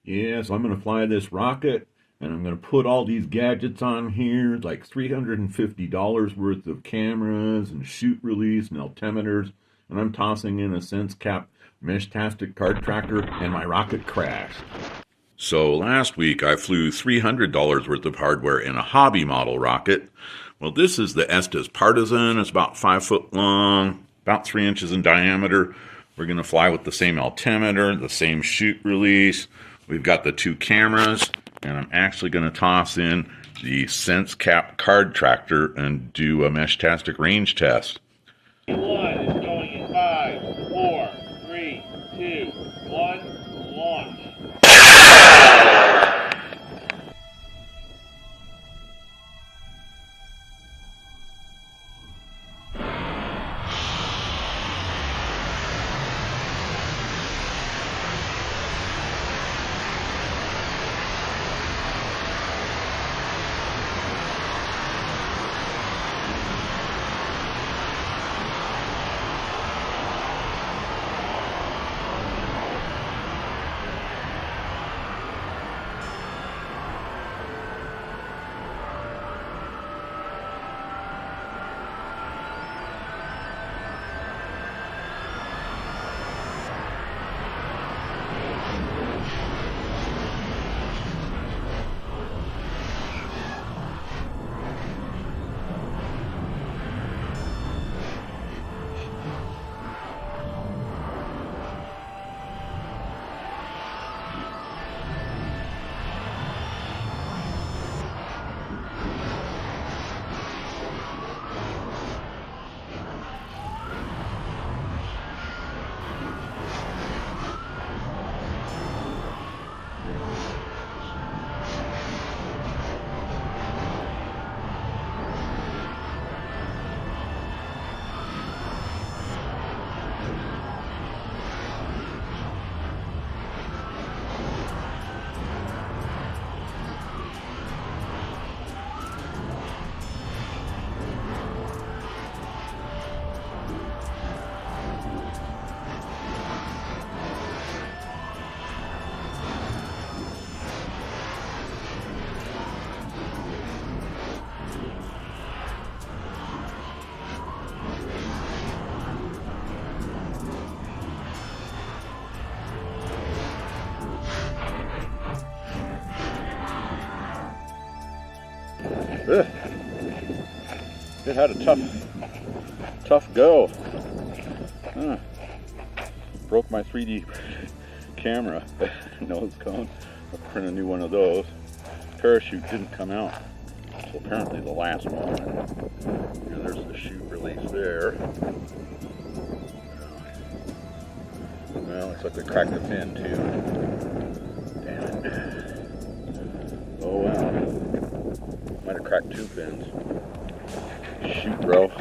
Yeah, so I'm going to fly this rocket, and I'm going to put all these gadgets on here, like $350 worth of cameras and shoot release and altimeters, and I'm tossing in a sense cap mesh-tastic card tracker, and my rocket crashed. So last week I flew $300 worth of hardware in a hobby model rocket. Well, this is the Estes Partizon. It's about 5 foot long, about 3 inches in diameter. We're going to fly with the same altimeter, the same shoot release. We've got the 2 cameras, and I'm actually going to toss in the sense cap card tracker and do a mesh-tastic range test. One is going in 5, 4, 3, 2, 1, launch. It had a tough go. Broke my 3D camera nose cone. I'll print a new one of those. Parachute didn't come out. So apparently the last one. And there's the chute release there. Well, looks like they cracked the fin too. Damn it. Oh well. Might have cracked 2 fins. Shoot, bro.